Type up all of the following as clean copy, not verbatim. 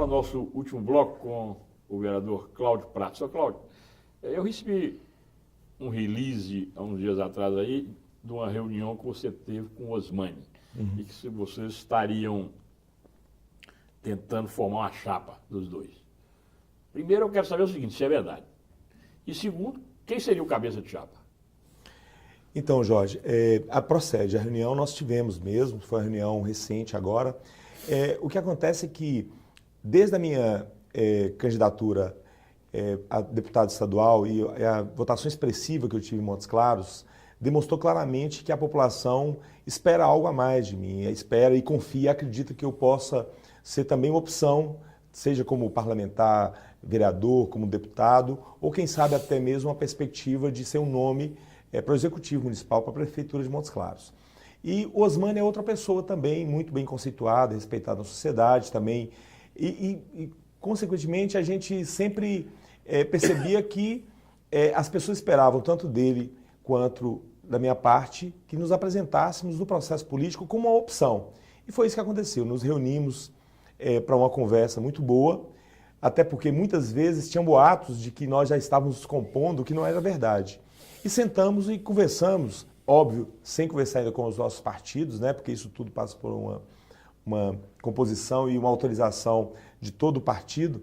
ao nosso último bloco com o vereador Cláudio Prato. Sr. Cláudio, eu recebi um release há uns dias atrás aí de uma reunião que você teve com o Osmani e que vocês estariam tentando formar uma chapa dos dois. Primeiro, eu quero saber o seguinte, se é verdade. E segundo, quem seria o cabeça de chapa? Então, Jorge, procede. A reunião nós tivemos mesmo, foi uma reunião recente agora. O que acontece é que, desde a minha candidatura a deputado estadual e a votação expressiva que eu tive em Montes Claros, demonstrou claramente que a população espera algo a mais de mim, espera e confia, acredita que eu possa ser também uma opção, seja como parlamentar, vereador, como deputado, ou quem sabe até mesmo uma perspectiva de ser um nome para o Executivo Municipal, para a Prefeitura de Montes Claros. E o Osmani é outra pessoa também, muito bem conceituada, respeitada na sociedade também, e consequentemente, a gente sempre percebia que as pessoas esperavam, tanto dele quanto da minha parte, que nos apresentássemos no processo político como uma opção. E foi isso que aconteceu. Nos reunimos para uma conversa muito boa, até porque muitas vezes tinham boatos de que nós já estávamos nos compondo, o que não era verdade. E sentamos e conversamos, óbvio, sem conversar ainda com os nossos partidos, né, porque isso tudo passa por uma composição e uma autorização de todo o partido.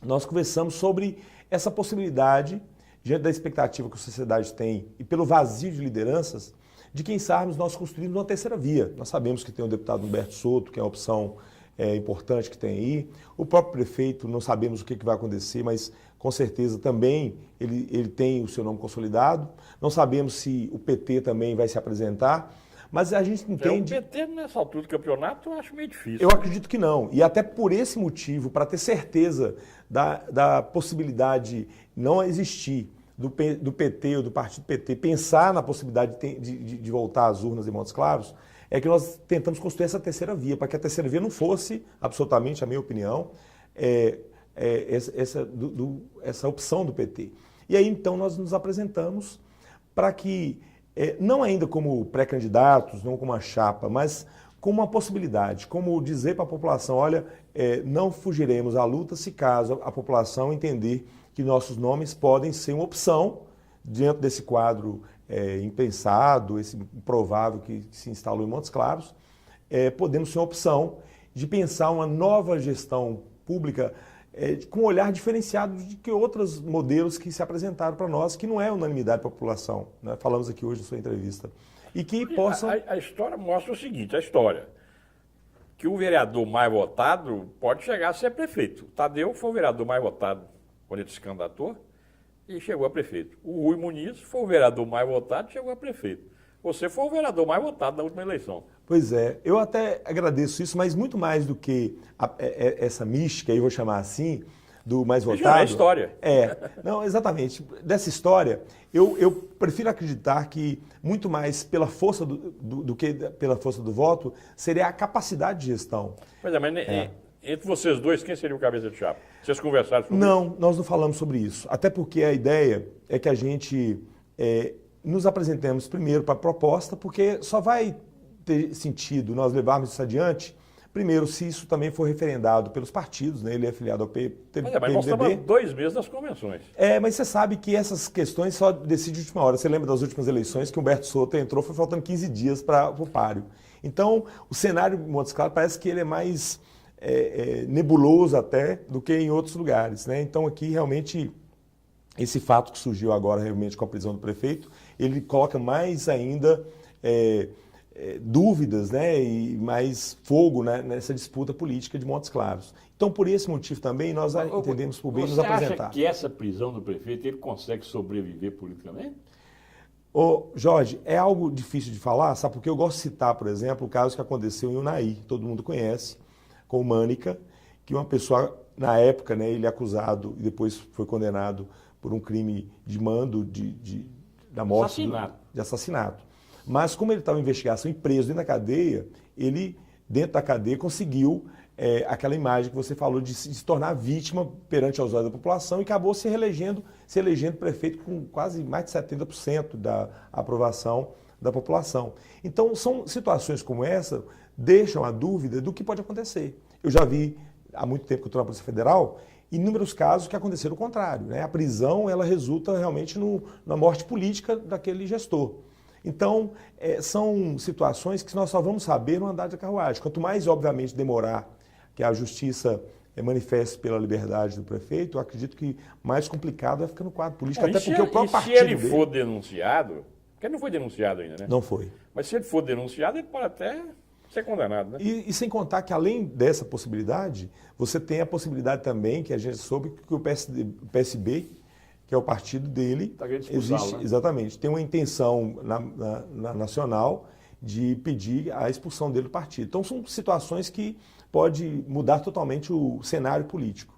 Nós conversamos sobre essa possibilidade, diante da expectativa que a sociedade tem e pelo vazio de lideranças, de quem sabe nós construímos uma terceira via. Nós sabemos que tem o deputado Humberto Souto, que é uma opção importante que tem aí. O próprio prefeito, não sabemos o que vai acontecer, mas com certeza também ele tem o seu nome consolidado. Não sabemos se o PT também vai se apresentar, mas a gente entende... O PT, nessa altura do campeonato, eu acho meio difícil. Eu acredito que não. E até por esse motivo, para ter certeza da possibilidade não existir do PT ou do partido PT, pensar na possibilidade de voltar às urnas em Montes Claros, é que nós tentamos construir essa terceira via, para que a terceira via não fosse, absolutamente, a minha opinião, essa opção do PT. E aí, então, nós nos apresentamos para que, não ainda como pré-candidatos, não como uma chapa, mas como uma possibilidade, como dizer para a população, olha, não fugiremos à luta se caso a população entender que nossos nomes podem ser uma opção dentro desse quadro impensado, esse improvável que se instalou em Montes Claros, podemos ser uma opção de pensar uma nova gestão pública com um olhar diferenciado de que outros modelos que se apresentaram para nós, que não é unanimidade da população, né? Falamos aqui hoje na sua entrevista. E que possam... A história mostra o seguinte, que o vereador mais votado pode chegar a ser prefeito. O Tadeu foi o vereador mais votado quando ele se candidatou e chegou a prefeito. O Rui Muniz foi o vereador mais votado e chegou a prefeito. Você foi o vereador mais votado na última eleição. Pois é, eu até agradeço isso, mas muito mais do que essa mística, aí vou chamar assim, do mais votado. Já é história. Não, exatamente. Dessa história, eu prefiro acreditar que muito mais pela força do que pela força do voto, seria a capacidade de gestão. Pois é, mas entre vocês dois, quem seria o cabeça de chapa? Vocês conversaram sobre isso? Não, nós não falamos sobre isso. Até porque a ideia é que a gente nos apresentemos primeiro para a proposta, porque só vai ter sentido nós levarmos isso adiante, primeiro, se isso também for referendado pelos partidos, né? Ele é afiliado ao PMDB. Mas nós estamos há 2 meses das convenções. Mas você sabe que essas questões só decidem de última hora. Você lembra das últimas eleições que o Humberto Souto entrou, foi faltando 15 dias para o páreo. Então, o cenário de Montes Claros parece que ele é mais nebuloso até do que em outros lugares, né? Então, aqui, realmente, esse fato que surgiu agora, realmente, com a prisão do prefeito, ele coloca mais ainda... dúvidas, né, e mais fogo, né, nessa disputa política de Montes Claros. Então, por esse motivo também, nós entendemos por bem nos apresentar. Você acha que essa prisão do prefeito, ele consegue sobreviver politicamente? Jorge, é algo difícil de falar, sabe? Porque eu gosto de citar, por exemplo, o caso que aconteceu em Unai, todo mundo conhece, com o Mânica, que uma pessoa, na época, né, ele é acusado e depois foi condenado por um crime de mando da morte, de assassinato. Mas como ele estava em investigação e preso dentro da cadeia, ele, dentro da cadeia, conseguiu aquela imagem que você falou de se tornar vítima perante os olhos da população e acabou se elegendo prefeito com quase mais de 70% da aprovação da população. Então, são situações como essa deixam a dúvida do que pode acontecer. Eu já vi há muito tempo que eu estou na Polícia Federal, inúmeros casos que aconteceram o contrário, né? A prisão, ela resulta realmente na morte política daquele gestor. Então, são situações que nós só vamos saber no andar da carruagem. Quanto mais, obviamente, demorar que a justiça manifeste pela liberdade do prefeito, eu acredito que mais complicado vai ficar no quadro político, até porque o próprio partido se ele dele... for denunciado, porque ele não foi denunciado ainda, né? Não foi. Mas se ele for denunciado, ele pode até ser condenado, né? E sem contar que, além dessa possibilidade, você tem a possibilidade também, que a gente soube, que o PSB, que é o partido dele, Tá querendo expulsá-lo, existe, né? exatamente, tem uma intenção na nacional de pedir a expulsão dele do partido. Então, são situações que pode mudar totalmente o cenário político.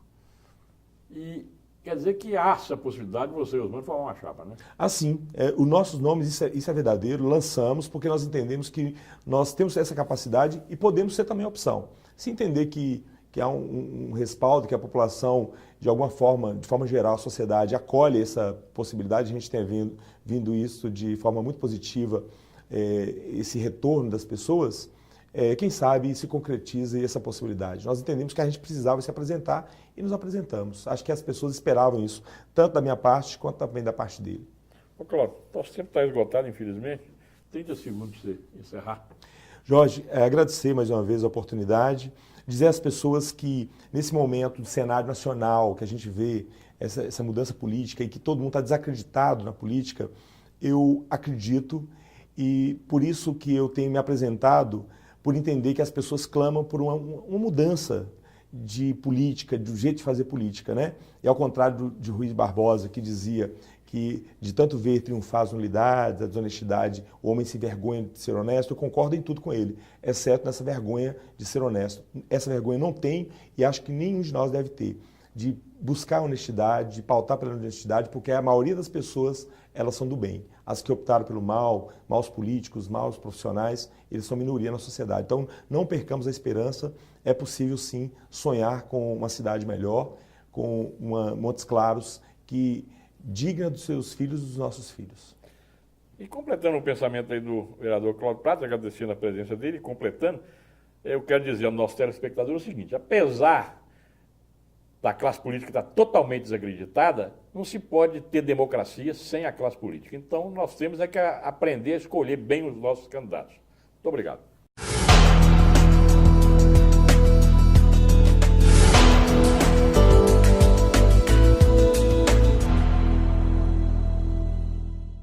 E quer dizer que há essa possibilidade de você e os Osmani formar uma chapa, né? Assim, os nossos nomes, isso é verdadeiro, lançamos porque nós entendemos que nós temos essa capacidade e podemos ser também a opção. Se entender que há um respaldo, que a população, de alguma forma, de forma geral, a sociedade acolhe essa possibilidade, a gente tem vindo isso de forma muito positiva, esse retorno das pessoas, quem sabe se concretiza essa possibilidade. Nós entendemos que a gente precisava se apresentar e nos apresentamos. Acho que as pessoas esperavam isso, tanto da minha parte quanto também da parte dele. Ô, Cláudio, nosso tempo está esgotado, infelizmente. 30 segundos para você encerrar. Jorge, agradecer mais uma vez a oportunidade, dizer às pessoas que nesse momento do cenário nacional, que a gente vê essa mudança política e que todo mundo está desacreditado na política, eu acredito e por isso que eu tenho me apresentado, por entender que as pessoas clamam por uma mudança de política, do jeito de fazer política, né? E ao contrário de Ruiz Barbosa, que dizia que de tanto ver triunfar as nulidades, a desonestidade, o homem se envergonha de ser honesto, eu concordo em tudo com ele, exceto nessa vergonha de ser honesto. Essa vergonha não tem e acho que nenhum de nós deve ter, de buscar a honestidade, de pautar pela honestidade, porque a maioria das pessoas, elas são do bem. As que optaram pelo mal, maus políticos, maus profissionais, eles são minoria na sociedade. Então, não percamos a esperança, é possível sim sonhar com uma cidade melhor, com Montes Claros, que digna dos seus filhos e dos nossos filhos. E completando o pensamento aí do vereador Cláudio Prats, agradecendo a presença dele, completando, eu quero dizer ao nosso telespectador o seguinte: apesar da classe política estar totalmente desacreditada, não se pode ter democracia sem a classe política. Então, nós temos que aprender a escolher bem os nossos candidatos. Muito obrigado.